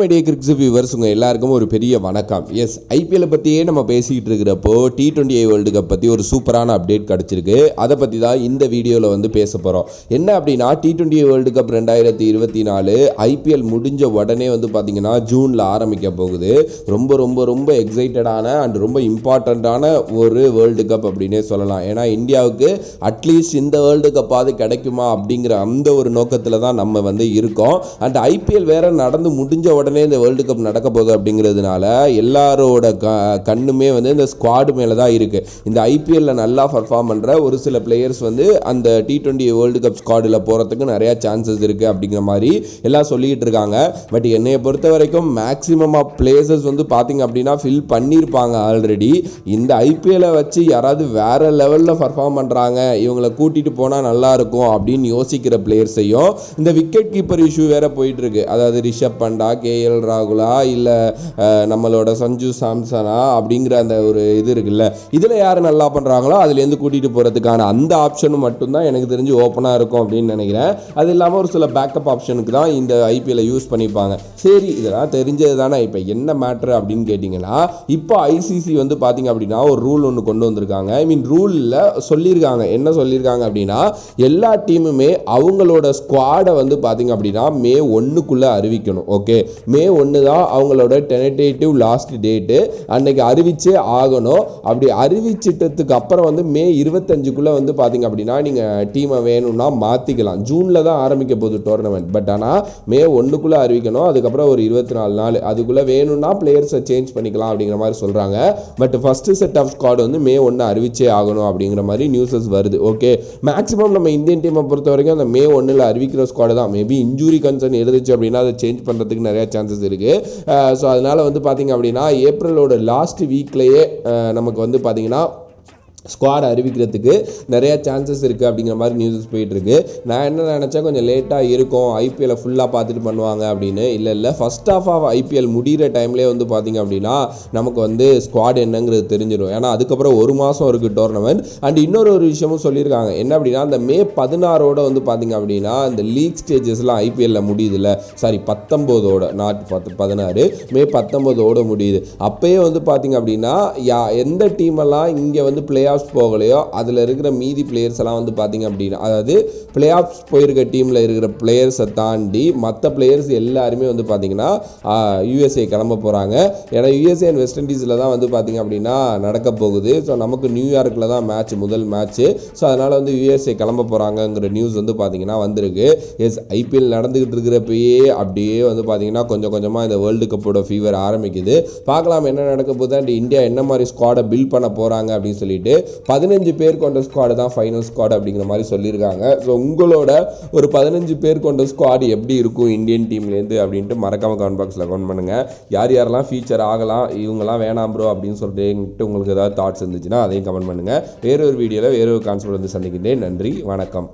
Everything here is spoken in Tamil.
மீடியா கிரிக்ஸ் வியூவர்ஸ் உங்கள் எல்லாருக்கும் ஒரு பெரிய வணக்கம். எஸ், ஐபிஎல் பற்றியே நம்ம பேசிக்கிட்டு இருக்கிறப்போ T20 வேர்ல்டு கப் பற்றி ஒரு சூப்பரான அப்டேட் கிடச்சிருக்கு. அதை பற்றி தான் இந்த வீடியோவில் பேச போகிறோம். என்ன அப்படின்னா, T20 வேர்ல்டு கப் 2024 ஐபிஎல் முடிஞ்ச உடனே பார்த்தீங்கன்னா ஜூனில் ஆரம்பிக்க போகுது. ரொம்ப ரொம்ப ரொம்ப எக்ஸைட்டடான அண்ட் ரொம்ப இம்பார்ட்டண்ட்டான ஒரு வேர்ல்டு கப் அப்படின்னே சொல்லலாம். ஏன்னா இந்தியாவுக்கு அட்லீஸ்ட் இந்த வேர்ல்டு கப்பாவது கிடைக்குமா அப்படிங்கிற அந்த ஒரு நோக்கத்தில் தான் நம்ம இருக்கோம். அண்ட் ஐபிஎல் வேற நடந்து முடிஞ்ச உடனே இந்த வேர்ல்டு கப் நடக்க போகுது அப்படிங்கிறதுனால எல்லாரோட கண்ணுமே இந்த ஸ்குவாடு மேலே தான் இருக்குது. இந்த ஐபிஎல்ல நல்லா பர்ஃபார்ம் பண்ணுற ஒரு சில பிளேயர்ஸ் அந்த T20 வேர்ல்டு கப் ஸ்குவாடில் போகிறதுக்கு நிறையா சான்சஸ் இருக்குது அப்படிங்கிற மாதிரி எல்லாம் சொல்லிக்கிட்டு இருக்காங்க. பட் என்னையை பொறுத்த வரைக்கும் மேக்ஸிமம் ஆஃப் பிளேசஸ் பார்த்தீங்க அப்படின்னா ஃபில் பண்ணியிருப்பாங்க ஆல்ரெடி. இந்த ஐபிஎல்லை வச்சு யாராவது வேற லெவலில் பர்ஃபார்ம் பண்ணுறாங்க, இவங்களை கூட்டிகிட்டு போனால் நல்லாயிருக்கும் அப்படின்னு யோசிக்கிற பிளேயர்ஸையும் இந்த விக்கெட் கீப்பர் இஷ்யூ வேற போயிட்டு இருக்கு. அதாவது ரிஷப் பண்டா, KL ராகுலா, இல்லை நம்மளோட சஞ்சு சாம்சனா அப்படிங்கிற அந்த ஒரு இது இருக்குல்ல, இதில் யார் நல்லா பண்ணுறாங்களோ அதுலேருந்து கூட்டிகிட்டு போகிறதுக்கான அந்த ஆப்ஷனும் மட்டும்தான் எனக்கு தெரிஞ்சு ஓப்பனாக இருக்கும் அப்படின்னு நினைக்கிறேன். அது இல்லாமல் ஒரு சில பேக்கப் ஆப்ஷனுக்கு தான் இந்த ஐபிஎல்லை யூஸ் பண்ணிப்பாங்க. சரி, இதெல்லாம் தெரிஞ்சது தானே. இப்போ என்ன மேட்ரு அப்படின்னு கேட்டிங்கன்னா, இப்போ ஐசிசி பார்த்தீங்க அப்படின்னா ஒரு ரூல் ஒன்று கொண்டு வந்திருக்காங்க. ரூலில் சொல்லியிருக்காங்க. என்ன சொல்லியிருக்காங்க அப்படின்னா, எல்லா டீமுமே அவங்களோட ஸ்குவாடை பார்த்தீங்க அப்படின்னா May 1 அறிவிக்கணும். ஓகே, May 1 தான் அவங்களோட டென்டேட்டிவ் லாஸ்ட் டேட்டு. அன்னைக்கு அறிவிச்சே ஆகணும். அப்படி அறிவிச்சிட்டதுக்கு அப்புறம் May 25 பார்த்தீங்க அப்படின்னா நீங்கள் டீமை வேணும்னா மாற்றிக்கலாம். ஜூனில் தான் ஆரம்பிக்க போகுது டோர்னமெண்ட். பட் ஆனால் May 1 அறிவிக்கணும். அதுக்கப்புறம் ஒரு 24 நாள் அதுக்குள்ளே வேணும்னா பிளேயர்ஸை சேஞ்ச் பண்ணிக்கலாம் அப்படிங்கிற மாதிரி சொல்கிறாங்க. But first set of squad May 1 அறிவிச்சே ஆகணும் அப்படிங்கிற மாதிரி நியூஸஸ் வருது. ஓகே, மேக்ஸிமம் நம்ம இந்தியன் டீமை பொறுத்த வரைக்கும் அந்த May 1 அறிவிக்கிற ஸ்குவாடு தான். மேபி இன்ஜூரி கன்சர்ன் இருந்துச்சு அப்படின்னா அதை சேஞ்ச் பண்ணுறதுக்கு நிறைய சான்சஸ் இருக்குது. ஸோ அதனால் பார்த்தீங்க அப்படின்னா ஏப்ரலோட லாஸ்ட் வீக்லேயே நமக்கு பார்த்தீங்கன்னா ஸ்குவாட் அறிவிக்கிறதுக்கு நிறையா சான்சஸ் இருக்குது அப்படிங்கிற மாதிரி நியூஸஸ் போயிட்டுருக்கு. நான் என்ன நினச்சேன், கொஞ்சம் லேட்டாக இருக்கும், ஐபிஎல்லை ஃபுல்லாக பார்த்துட்டு பண்ணுவாங்க அப்படின்னு. இல்லை, ஃபஸ்ட் ஆஃப் ஐபிஎல் முடிகிற டைம்லேயே பார்த்தீங்க அப்படின்னா நமக்கு ஸ்குவாட் என்னங்கிறது தெரிஞ்சிடும். ஏன்னா அதுக்கப்புறம் ஒரு மாதம் இருக்குது டோர்னமெண்ட். அண்ட் இன்னொரு விஷயமும் சொல்லியிருக்காங்க. என்ன அப்படின்னா, அந்த May 16 பார்த்தீங்க அப்படின்னா இந்த லீக் ஸ்டேஜஸ்லாம் ஐபிஎல்ல முடியுதுல்ல, சாரி 19 நாட் 16, May 19 முடியுது. அப்பயே பார்த்தீங்க அப்படின்னா எந்த டீமெல்லாம் இங்கே பிளே ஆஃப்ஸ் போகலையோ அதில் இருக்கிற மீதி பிளேயர்ஸ் எல்லாம் பார்த்தீங்க அப்படின்னா, அதாவது பிளே ஆஃப்ஸ் போயிருக்க டீமில் இருக்கிற பிளேயர்ஸை தாண்டி மற்ற பிளேயர்ஸ் எல்லாருமே பார்த்தீங்கன்னா USA கிளம்ப போகிறாங்க. ஏன்னா USA அண்ட் வெஸ்ட் இண்டீஸில் தான் பார்த்தீங்க அப்படின்னா நடக்க போகுது. ஸோ நமக்கு நியூயார்க்கில் தான் முதல் மேட்ச்சு. ஸோ அதனால் USA கிளம்ப போகிறாங்கங்கிற நியூஸ் பார்த்தீங்கன்னா வந்திருக்கு. எஸ், ஐபிஎல் நடந்துகிட்டு இருக்கிறப்பயே அப்படியே பார்த்தீங்கன்னா கொஞ்சம் கொஞ்சமாக இந்த வேர்ல்டு கப்போட ஃபீவர் ஆரம்பிக்குது. பார்க்கலாம் என்ன நடக்க போகுது அண்ட் இந்தியா என்ன மாதிரி ஸ்குவாடை பில்ட் பண்ண போகிறாங்க அப்படின்னு சொல்லிட்டு 15 பேர் கொண்ட ஸ்குவாடு தான் ஃபைனல் ஸ்குவாட் அப்படிங்கிற மாதிரி சொல்லியிருக்காங்க. ஸோ உங்களோட ஒரு 15 பேர் கொண்ட ஸ்குவாடு எப்படி இருக்கும் இந்தியன் டீம்லேருந்து அப்படின்ட்டு மறக்காம கமெண்ட் பாக்ஸில் கமெண்ட் பண்ணுங்கள். யாரெல்லாம் ஃபீச்சர் ஆகலாம், இவங்கெல்லாம் வேணாம் ப்ரோ அப்படின்னு சொல்லிட்டு உங்களுக்கு ஏதாவது தாட்ஸ் இருந்துச்சுன்னா அதையும் கமெண்ட் பண்ணுங்கள். வேறொரு வீடியோவில் வேறொரு கான்செப்ட் சந்திக்கின்றேன். நன்றி, வணக்கம்.